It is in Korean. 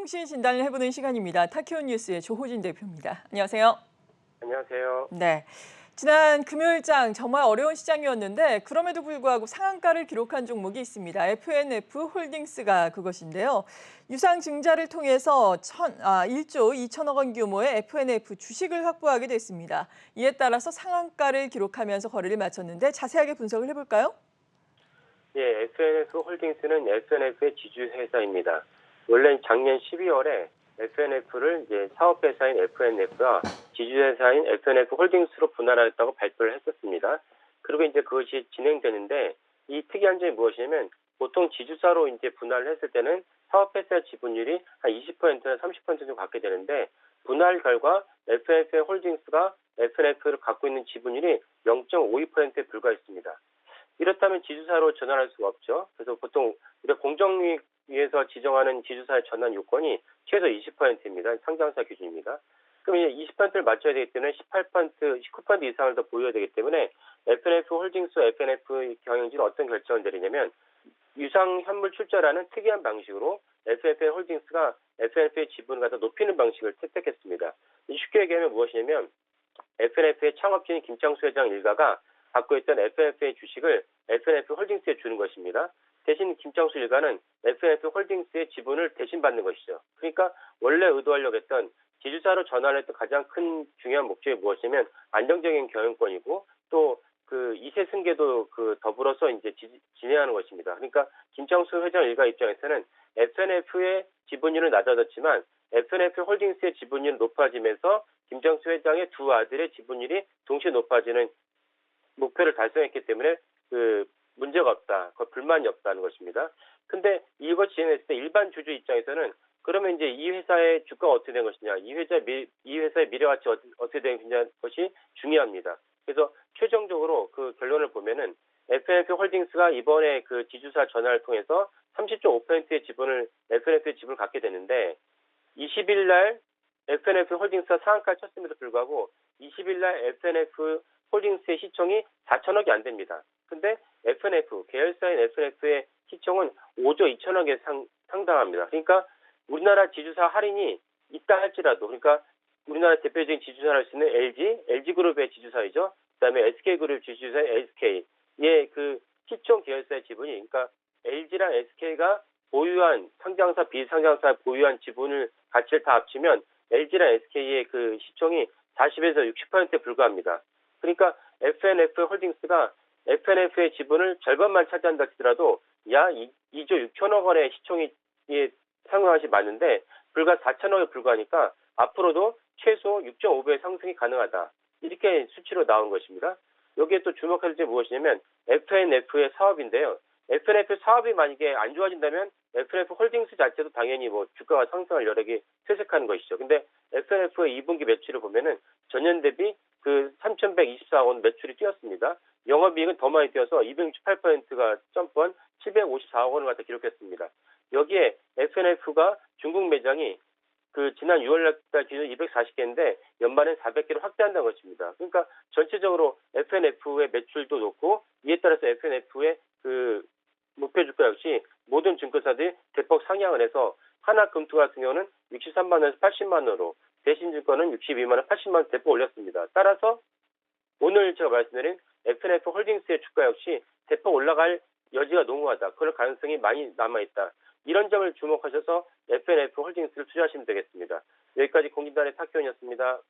통신 진단을 해보는 시간입니다. 타키온 뉴스의 조호진 대표입니다. 안녕하세요. 안녕하세요. 네. 지난 금요일장 정말 어려운 시장이었는데 그럼에도 불구하고 상한가를 기록한 종목이 있습니다. FNF 홀딩스가 그것인데요. 유상증자를 통해서 1조 2천억 원 규모의 FNF 주식을 확보하게 됐습니다. 이에 따라서 상한가를 기록하면서 거래를 마쳤는데 자세하게 분석을 해볼까요? 예, FNF 홀딩스는 FNF의 지주회사입니다. 원래 작년 12월에 FNF를 이제 사업회사인 FNF와 지주회사인 FNF 홀딩스로 분할하겠다고 발표를 했었습니다. 그리고 이제 그것이 진행되는데 이 특이한 점이 무엇이냐면 보통 지주사로 이제 분할을 했을 때는 사업회사 지분율이 한 20%나 30% 정도 갖게 되는데 분할 결과 FNF 홀딩스가 FNF를 갖고 있는 지분율이 0.52%에 불과했습니다. 이렇다면 지주사로 전환할 수가 없죠. 그래서 보통 우리가 공정위에서 지정하는 지주사의 전환 요건이 최소 20%입니다. 상장사 기준입니다. 그럼 이제 20%를 맞춰야 되기 때문에 18%, 19% 이상을 더 보여야 되기 때문에 FNF 홀딩스, FNF 경영진은 어떤 결정을 내리냐면 유상 현물 출자라는 특이한 방식으로 FNF 홀딩스가 FNF의 지분을 갖다 높이는 방식을 택했습니다. 쉽게 얘기하면 무엇이냐면 FNF의 창업주인 김창수 회장 일가가 갖고 있던 FNF의 주식을 FNF 홀딩스에 주는 것입니다. 대신 김창수 일가는 FNF 홀딩스의 지분을 대신 받는 것이죠. 그러니까 원래 의도하려고 했던 지주사로 전환을 했던 가장 큰 중요한 목적이 무엇이냐면 안정적인 경영권이고 또 그 이세 승계도 더불어서 이제 진행하는 것입니다. 그러니까 김창수 회장 일가 입장에서는 FNF의 지분율은 낮아졌지만 FNF 홀딩스의 지분율은 높아지면서 김창수 회장의 두 아들의 지분율이 동시에 높아지는 목표를 달성했기 때문에 문제가 없다, 불만이 없다는 것입니다. 근데 이거 진행했을 때 일반 주주 입장에서는 그러면 이제 이 회사의 주가가 어떻게 된 것이냐, 이 회사의 미래가치 어떻게 된 것이 중요합니다. 그래서 최종적으로 그 결론을 보면은 FNF 홀딩스가 이번에 그 지주사 전환을 통해서 30.5%의 지분을 FNF의 지분을 갖게 되는데 20일 날 FNF 홀딩스가 상한가를 쳤음에도 불구하고 20일 날 FNF 홀딩스의 시총이 4천억이 안 됩니다. 근데 FNF, 계열사인 FNF의 시총은 5조 2천억에 상당합니다. 그러니까 우리나라 지주사 할인이 있다 할지라도, 그러니까 우리나라 대표적인 지주사를 할 수 있는 LG그룹의 지주사이죠. 그다음에 SK그룹 지주사인 SK의 그 시총 계열사의 지분이, 그러니까 LG랑 SK가 보유한 상장사, 비상장사 보유한 지분을 가치를 다 합치면 LG랑 SK의 그 시총이 40에서 60%에 불과합니다. 그러니까 FNF 홀딩스가 FNF의 지분을 절반만 차지한다 하더라도 약 2조 6천억 원의 시총이 상승한 것이 맞는데 불과 4천억에 불과하니까 앞으로도 최소 6.5배의 상승이 가능하다. 이렇게 수치로 나온 것입니다. 여기에 또 주목할 점이 무엇이냐면 FNF의 사업인데요. FNF 사업이 만약에 안 좋아진다면 FNF 홀딩스 자체도 당연히 주가가 상승할 여력이 퇴색하는 것이죠. 근데 FNF의 2분기 매출을 보면은 전년 대비 3,124억 원 매출이 뛰었습니다. 영업이익은 더 많이 뛰어서 268%가 점프한 754억 원을 갖다 기록했습니다. 여기에 FNF가 중국 매장이 지난 6월달 기준 240개인데 연말엔 400개로 확대한다는 것입니다. 그러니까 전체적으로 FNF의 매출도 높고 이에 따라서 FNF의 목표 주가 역시 모든 증권사들이 대폭 상향을 해서 하나금투 같은 경우는 63만 원에서 80만 원으로 대신증권은 62만 원, 80만 원 대폭 올렸습니다. 따라서 오늘 제가 말씀드린 FNF 홀딩스의 주가 역시 대폭 올라갈 여지가 농후하다. 그럴 가능성이 많이 남아있다. 이런 점을 주목하셔서 FNF 홀딩스를 투자하시면 되겠습니다. 여기까지 공진단의 타키온이었습니다.